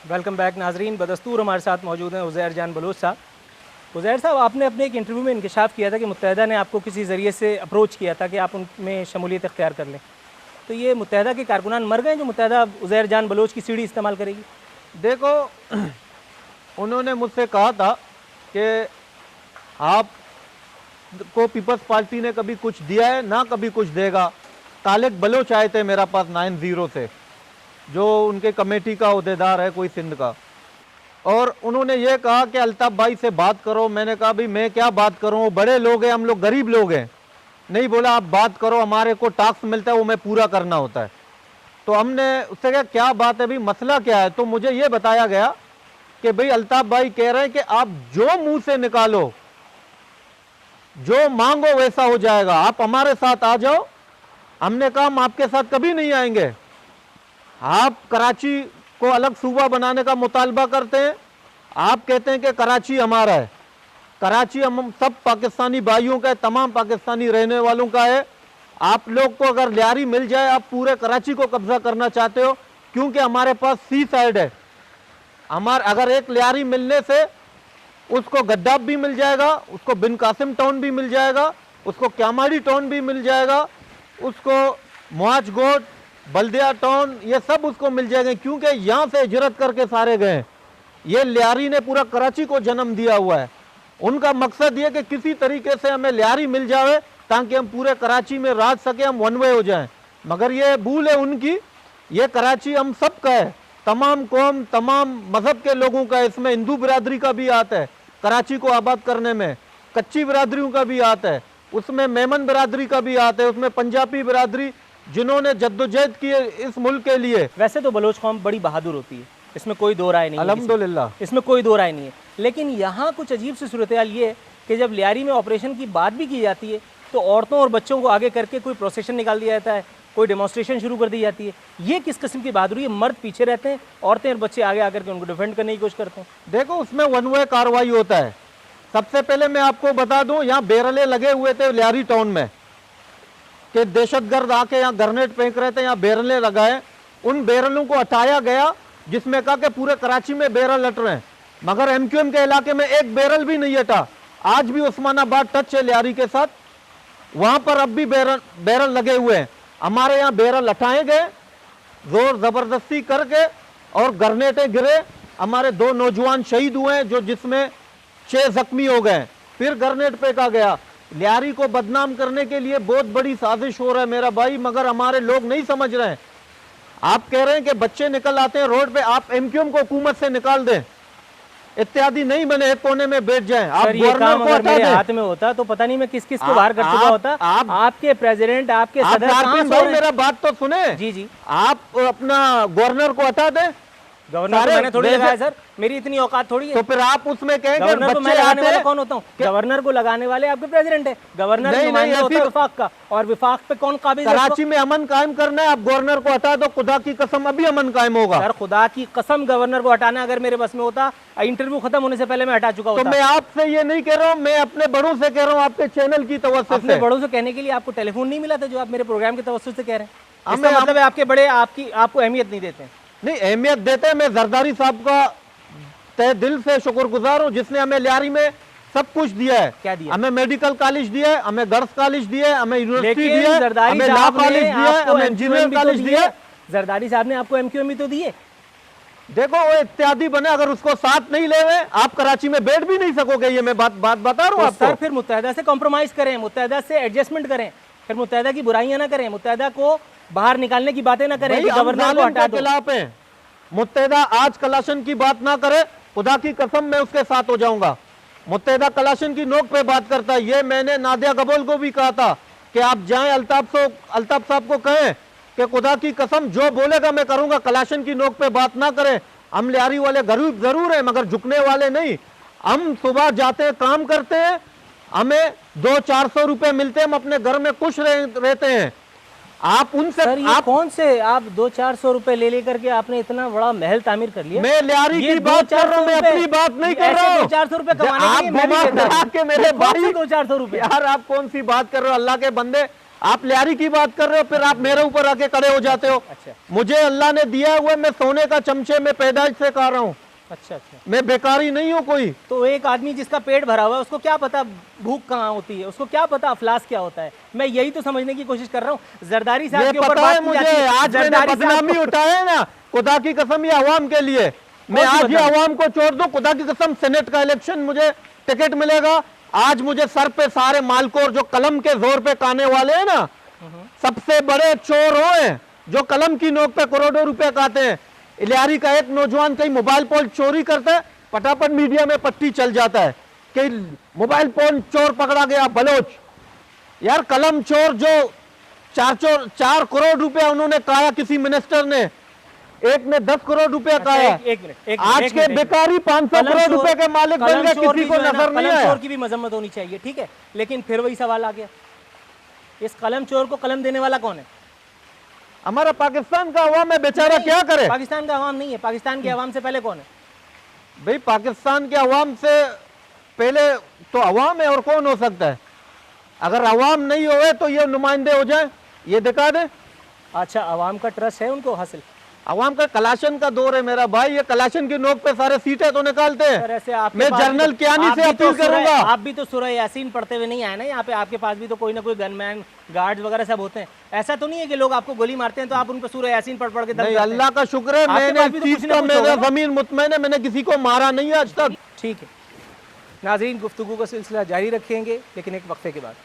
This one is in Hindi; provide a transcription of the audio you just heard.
वेलकम बैक नाजरीन। बदस्तूर हमारे साथ मौजूद हैं उज़ैर जान बलोच साहब। उज़ैर साहब, आपने अपने एक इंटरव्यू में इंकशाफ किया था कि मुत्तहिदा ने आपको किसी ज़रिए से अप्रोच किया था कि आप उनमें शमूलियत इख्तियार कर लें। तो ये मुत्तहिदा के कारकुनान मर गए जो मुत्तहिदा उज़ैर जान बलोच की सीढ़ी इस्तेमाल करेगी? देखो, उन्होंने मुझसे कहा था कि आप को पीपल्स पार्टी ने कभी कुछ दिया है ना कभी कुछ देगा। तालिक बलोच आए थे मेरा पास 90 से, जो उनके कमेटी का अहदेदार है कोई सिंध का, और उन्होंने ये कहा कि अल्ताफ भाई से बात करो। मैंने कहा भाई मैं क्या बात करूं, बड़े लोग हैं, हम लोग गरीब लोग हैं। नहीं, बोला आप बात करो, हमारे को टास्क मिलता है वो मैं पूरा करना होता है। तो हमने उससे कहा क्या बात है भाई, मसला क्या है? तो मुझे ये बताया गया कि भाई अल्ताफ भाई कह रहे हैं कि आप जो मुंह से निकालो, जो मांगो वैसा हो जाएगा, आप हमारे साथ आ जाओ। हमने कहा हम आपके साथ कभी नहीं आएंगे। आप कराची को अलग सूबा बनाने का मुतालबा करते हैं, आप कहते हैं कि कराची हमारा है। कराची हम सब पाकिस्तानी भाइयों का है, तमाम पाकिस्तानी रहने वालों का है। आप लोग को अगर लियारी मिल जाए, आप पूरे कराची को कब्जा करना चाहते हो, क्योंकि हमारे पास सी साइड है। अगर एक लियारी मिलने से उसको गद्दाफ भी मिल जाएगा, उसको बिन कासिम टाउन भी मिल जाएगा, उसको क्यामाड़ी टाउन भी मिल जाएगा, उसको मुआजगोट, बल्दिया टाउन, ये सब उसको मिल जाएंगे, क्योंकि यहाँ से हिजरत करके सारे गए। ये लियारी ने पूरा कराची को जन्म दिया हुआ है। उनका मकसद ये कि किसी तरीके से हमें लियारी मिल जाए ताकि हम पूरे कराची में राज सके, हम वन वे हो जाएं। मगर ये भूल है उनकी, ये कराची हम सब का है, तमाम कौम तमाम मजहब के लोगों का है। इसमें हिंदू बिरादरी का भी हाथ है कराची को आबाद करने में, कच्ची बिरादरियों का भी हाथ है, उसमें मेमन बिरादरी का भी हाथ है, उसमें पंजाबी बिरादरी जिन्होंने जद्दोजहद की इस मुल्क के लिए। वैसे तो बलोच कौम बड़ी बहादुर होती है, इसमें कोई दो राय नहीं है, अल्हम्दुलिल्लाह इसमें कोई दो राय नहीं है। लेकिन यहाँ कुछ अजीब सी सूरत हाल ये है कि जब लियारी में ऑपरेशन की बात भी की जाती है तो औरतों और बच्चों को आगे करके कोई प्रोसेशन निकाल दिया जाता है, कोई डेमोन्स्ट्रेशन शुरू कर दी जाती है। ये किस किस्म की बहादुरी है? मर्द पीछे रहते हैं, औरतें और बच्चे आगे आकर के उनको डिफेंड करने की कोशिश करते हैं। देखो, उसमें वन वे कार्रवाई होता है। सबसे पहले मैं आपको बता दूं, यहाँ बेरले लगे हुए थे लियारी टाउन में कि दहशतगर्द आके यहाँ ग्रेनेड फेंक रहे थे, यहाँ बेरले लगाए। उन बेरलों को हटाया गया, जिसमें कहा कि पूरे कराची में बेरल हट रहे हैं, मगर एमक्यूएम के इलाके में एक बेरल भी नहीं हटा। आज भी उस्मानाबाद टच है लियारी के साथ, वहां पर अब भी बेरल लगे हुए हैं। हमारे यहाँ बेरल हटाए गए जोर जबरदस्ती करके, और ग्रेनेडें गिरे, हमारे 2 नौजवान शहीद हुए हैं, जो जिसमें 6 जख्मी हो गए। फिर ग्रेनेड फेंका गया। लियारी को बदनाम करने के लिए बहुत बड़ी साजिश हो रहा है मेरा भाई, मगर हमारे लोग नहीं समझ रहे हैं। आप कह रहे हैं कि बच्चे निकल आते हैं रोड पे, आप एमक्यूएम को हुकूमत से निकाल दें, इत्यादि नहीं बने एक कोने में बैठ जाएं। आप गवर्नर को मेरे हाथ में होता तो पता नहीं मैं किस किस को बाहर कर चुका होता। आपके प्रेसिडेंट, आपके सदर कहां सो रहे हैं? मेरा बात तो सुने। जी जी, आप अपना गवर्नर को हटा दें। गवर्नर को मैंने थोड़ी लगाया सर, मेरी इतनी औकात थोड़ी है। तो फिर आप उसमें कहेंगे गवर्नर को मैं लगाने वाला कौन होता हूँ? गवर्नर को लगाने वाले आपके प्रेसिडेंट है, गवर्नर नुमाइंदा होता है विफाक का, और विफाक पे कौन काबिज है? कराची में अमन कायम करना है, आप गवर्नर को हटा दो, खुदा की कसम अभी अमन कायम होगा। सर खुदा की कसम, गवर्नर को हटाना अगर मेरे बस में होता, इंटरव्यू खत्म होने से पहले मैं हटा चुका होता। तो मैं आपसे ये नहीं कह रहा हूँ, मैं अपने बड़ों से कह रहा हूँ, आपके चैनल की तवज्जो से। अपने बड़ों से कहने के लिए आपको टेलीफोन नहीं मिला था जो आप मेरे प्रोग्राम की तवज्जो से कह रहे हैं? इसका मतलब है आपके बड़े आपको अहमियत नहीं देते हैं। नहीं, अहमियत देते हैं। मैं जरदारी साहब का तहे दिल से शुक्रगुजार हूँ, जिसने हमें लियारी में सब कुछ दिया है। क्या दिया? हमें मेडिकल कॉलेज दिया है, हमें गर्ल्स कॉलेज दिया है, हमें यूनिवर्सिटी दिया है, हमें लॉ साहब कॉलेज दिया है, हमें इंजीनियर कॉलेज दिया है। जरदारी साहब ने आपको एमक्यूएम भी तो दिए। देखो, वो इत्यादि बने, अगर उसको साथ नहीं ले हुए आप कराची में बैठ भी नहीं सकोगे। ये मैं बात बता रहा हूँ आपको। सर फिर मुत्तहिदा से कॉम्प्रोमाइज करें, मुत्तहिदा से एडजस्टमेंट करें, फिर मुत्तहिदा की बुराइयां ना करें, मुत्तहिदा को बाहर निकालने की बातें ना करें कि गवर्नर को हटा दो। खिलाफ है मुत्तहिदा, आज कलाशन की बात ना करे, खुदा की कसम मैं उसके साथ हो जाऊंगा। मुत्तहिदा कलाशन की नोक पे बात करता है। ये मैंने नादिया कबूल को भी कहा था कि आप जाएं अल्ताफ साहब को कहें कि खुदा की कसम जो बोलेगा मैं करूंगा, कलाशन की नोक पे बात ना करें। हम लियारी वाले गरीब जरूर हैं, मगर झुकने वाले नहीं। हम सुबह जाते हैं, काम करते हैं, हमें 200-400 रुपए मिलते हैं, हम अपने घर में खुश रहते हैं। आप उनसे सर, ये कौन से आप 200-400 रुपए ले लेकर के आपने इतना बड़ा महल तामीर कर लिया? मैं लियारी की बात कर रहा हूँ, मैं अपनी बात नहीं कर रहा हूँ। 200-400 रुपए कमाने के लिए मैं भी मेरे भाई 200-400 रुपए। यार, आप कौन सी बात कर रहे हो? अल्लाह के बंदे, आप लियारी की बात कर रहे हो, फिर आप मेरे ऊपर आके खड़े हो जाते हो। अच्छा मुझे अल्लाह ने दिया हुआ, मैं सोने का चमचे में पैदाइश से खा रहा हूँ, अच्छा अच्छा। मैं बेकारी नहीं हूँ कोई। तो एक आदमी जिसका पेट भरा हुआ है उसको क्या पता भूख कहाँ होती है, उसको क्या पता अफलास क्या होता है? मैं यही तो समझने की कोशिश कर रहा हूँ। जरदारी साहब ये के ऊपर पता बात है की मुझे, जाती है। आज मैंने जरदारी साहब बदनामी को- उठाए ना, खुदा की कसम, ये अवाम के लिए। मैं कौन सी आज ये बदनामी? अवाम को छोड़ दूं, खुदा की कसम, सेनेट का इलेक्शन मुझे टिकट मिलेगा। आज मुझे सर पे सारे मालकोर जो कलम के जोर पे खाने वाले हैं ना, सबसे बड़े चोर हैं जो कलम की नोक पे करोड़ों रुपए खाते हैं। इलियारी का एक नौजवान कहीं मोबाइल फोन चोरी करता है, फटाफट मीडिया में पट्टी चल जाता है कि मोबाइल फोन चोर पकड़ा गया बलोच। यार कलम चोर जो 4 करोड़ रुपया उन्होंने खाया, किसी मिनिस्टर ने, एक ने 10 करोड़ रुपया अच्छा, खाया। एक मिनट, एक आज मिनट, के एक मिनट। बेकारी 500 कलम करोड़ चोर- रुपए के मालिक बन कलम गए, चोर किसी भी को जो है ना, नजर नहीं कलम आया। चोर की भी मजम्मत होनी चाहिए, ठीक है, लेकिन फिर वही सवाल आ गया, इस कलम चोर को कलम देने वाला कौन है? हमारा पाकिस्तान का अवाम है बेचारा, नहीं, क्या करे? पाकिस्तान का अवाम नहीं है, पाकिस्तान के अवाम से पहले कौन है? भाई पाकिस्तान के अवाम से पहले तो अवाम है, और कौन हो सकता है? अगर अवाम नहीं होए तो ये नुमाइंदे हो जाए, ये दिखा दे। अच्छा, अवाम का ट्रस्ट है उनको हासिल? अवाम का कलाशन का दौर है मेरा भाई, ये कलाशन की नोक पे सारे सीटें तो निकालते सर, हैं। ऐसे आपके मैं पास भी जनरल तो- कियानी आप से भी अपील सूरह- करूंगा। आप भी तो सूरह यासीन पढ़ते हुए नहीं आए ना यहाँ पे, आपके पास भी तो कोई ना कोई गनमैन गार्ड्स वगैरह सब होते हैं। ऐसा तो नहीं है कि लोग आपको गोली मारते हैं तो आप उन पर सूरह यासीन पढ़ पढ़ के दम नहीं, करते हैं। अल्लाह का शुक्र है, आपके मैंने पास भी इस तो चीज कुछ ना का कुछ मेरा होगा ना? जमीन मुतमैन है, मैंने किसी को मारा नहीं आज तक। ठीक है नाज़रीन, गुफ्तगू का सिलसिला जारी रखेंगे लेकिन एक वक्फे के बाद।